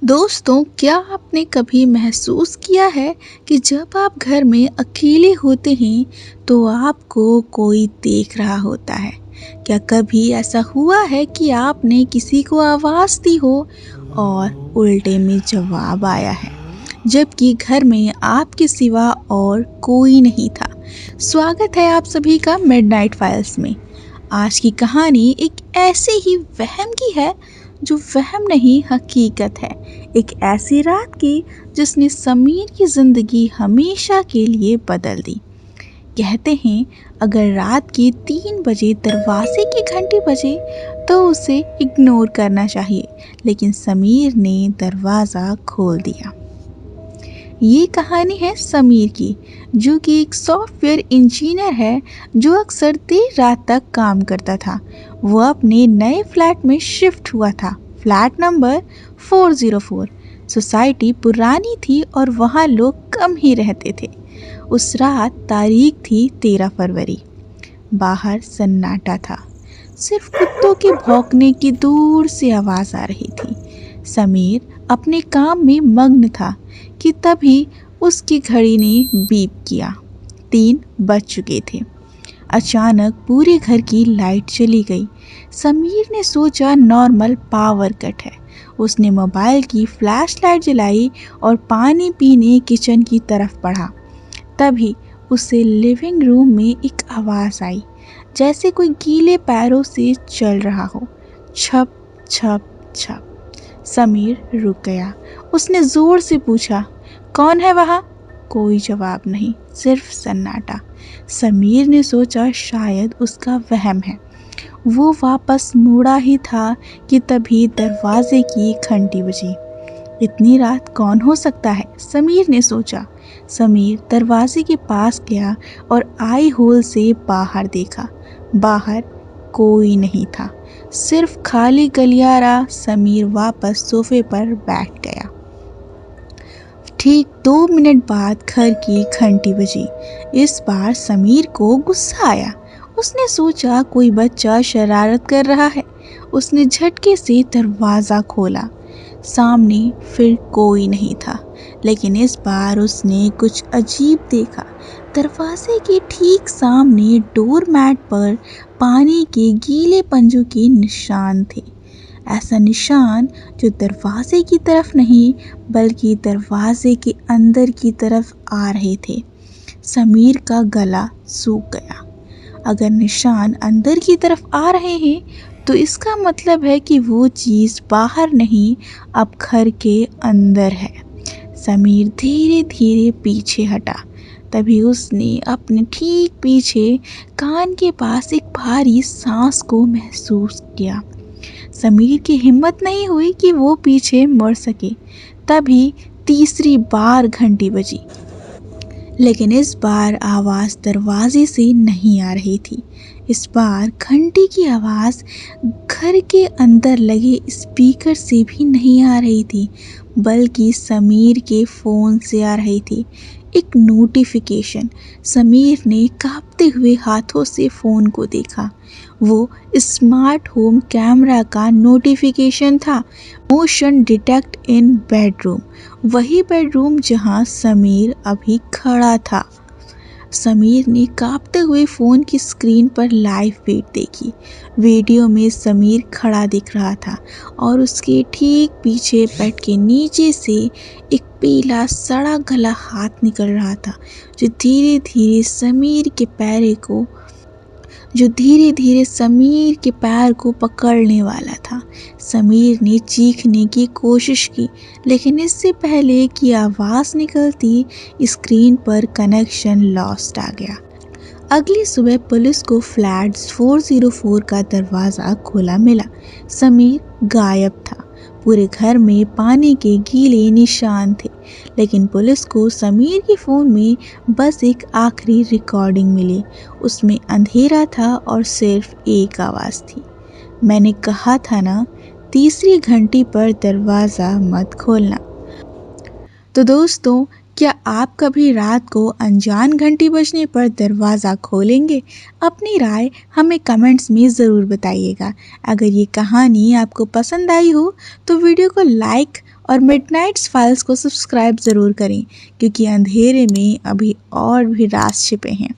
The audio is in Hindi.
दोस्तों, क्या आपने कभी महसूस किया है कि जब आप घर में अकेले होते हैं तो आपको कोई देख रहा होता है? क्या कभी ऐसा हुआ है कि आपने किसी को आवाज़ दी हो और उल्टे में जवाब आया है, जबकि घर में आपके सिवा और कोई नहीं था? स्वागत है आप सभी का मिडनाइट फाइल्स में। आज की कहानी एक ऐसे ही वहम की है जो वहम नहीं हकीकत है। एक ऐसी रात की जिसने समीर की जिंदगी हमेशा के लिए बदल दी। कहते हैं अगर रात के 3 बजे दरवाजे की घंटी बजे तो उसे इग्नोर करना चाहिए, लेकिन समीर ने दरवाज़ा खोल दिया। ये कहानी है समीर की, जो कि एक सॉफ्टवेयर इंजीनियर है जो अक्सर देर रात तक काम करता था। वो अपने नए फ्लैट में शिफ्ट हुआ था, फ्लैट नंबर 404। सोसाइटी पुरानी थी और वहाँ लोग कम ही रहते थे। उस रात तारीख थी 13 फरवरी। बाहर सन्नाटा था, सिर्फ कुत्तों के भौंकने की दूर से आवाज़ आ रही थी। समीर अपने काम में मग्न था कि तभी उसकी घड़ी ने बीप किया। 3 बज चुके थे। अचानक पूरे घर की लाइट चली गई। समीर ने सोचा नॉर्मल पावर कट है। उसने मोबाइल की फ्लैश लाइट जलाई और पानी पीने किचन की तरफ बढ़ा। तभी उसे लिविंग रूम में एक आवाज़ आई, जैसे कोई गीले पैरों से चल रहा हो। छप छप छप। समीर रुक गया। उसने जोर से पूछा, कौन है वहाँ? कोई जवाब नहीं, सिर्फ सन्नाटा। समीर ने सोचा शायद उसका वहम है। वो वापस मुड़ा ही था कि तभी दरवाजे की घंटी बजी। इतनी रात कौन हो सकता है? समीर ने सोचा। समीर दरवाजे के पास गया और आई होल से बाहर देखा। बाहर कोई नहीं था, सिर्फ खाली गलियारा। समीर वापस सोफे पर बैठ गया। ठीक 2 मिनट बाद घर की घंटी बजी। इस बार समीर को गुस्सा आया। उसने सोचा कोई बच्चा शरारत कर रहा है। उसने झटके से दरवाज़ा खोला। सामने फिर कोई नहीं था, लेकिन इस बार उसने कुछ अजीब देखा। दरवाजे के ठीक सामने डोर मैट पर पानी के गीले पंजों के निशान थे। ऐसा निशान जो दरवाजे की तरफ नहीं बल्कि दरवाजे के अंदर की तरफ आ रहे थे। समीर का गला सूख गया। अगर निशान अंदर की तरफ आ रहे हैं तो इसका मतलब है कि वो चीज़ बाहर नहीं, अब घर के अंदर है। समीर धीरे धीरे पीछे हटा। तभी उसने अपने ठीक पीछे कान के पास एक भारी सांस को महसूस किया। समीर की हिम्मत नहीं हुई कि वो पीछे मुड़ सके। तभी तीसरी बार घंटी बजी, लेकिन इस बार आवाज़ दरवाजे से नहीं आ रही थी। इस बार घंटी की आवाज़ घर के अंदर लगे स्पीकर से भी नहीं आ रही थी, बल्कि समीर के फ़ोन से आ रही थी। एक नोटिफिकेशन। समीर ने कांपते हुए हाथों से फ़ोन को देखा। वो स्मार्ट होम कैमरा का नोटिफिकेशन था। Motion detect in bedroom. वही बेडरूम जहां समीर अभी खड़ा था। समीर ने कांपते हुए फ़ोन की स्क्रीन पर लाइव फीड देखी। वीडियो में समीर खड़ा दिख रहा था और उसके ठीक पीछे बेड के नीचे से एक पीला सड़ा गला हाथ निकल रहा था, जो धीरे धीरे समीर के पैर को पकड़ने वाला था। समीर ने चीखने की कोशिश की, लेकिन इससे पहले कि आवाज़ निकलती स्क्रीन पर कनेक्शन लॉस्ट आ गया। अगली सुबह पुलिस को फ्लैट 404 का दरवाज़ा खुला मिला। समीर गायब था। पूरे घर में पानी के गीले निशान थे, लेकिन पुलिस को समीर के फ़ोन में बस एक आखिरी रिकॉर्डिंग मिली। उसमें अंधेरा था और सिर्फ एक आवाज़ थी, मैंने कहा था ना, तीसरी घंटी पर दरवाज़ा मत खोलना। तो दोस्तों, क्या आप कभी रात को अनजान घंटी बजने पर दरवाज़ा खोलेंगे? अपनी राय हमें कमेंट्स में ज़रूर बताइएगा। अगर ये कहानी आपको पसंद आई हो तो वीडियो को लाइक और मिडनाइट्स फाइल्स को सब्सक्राइब ज़रूर करें, क्योंकि अंधेरे में अभी और भी राज छिपे हैं।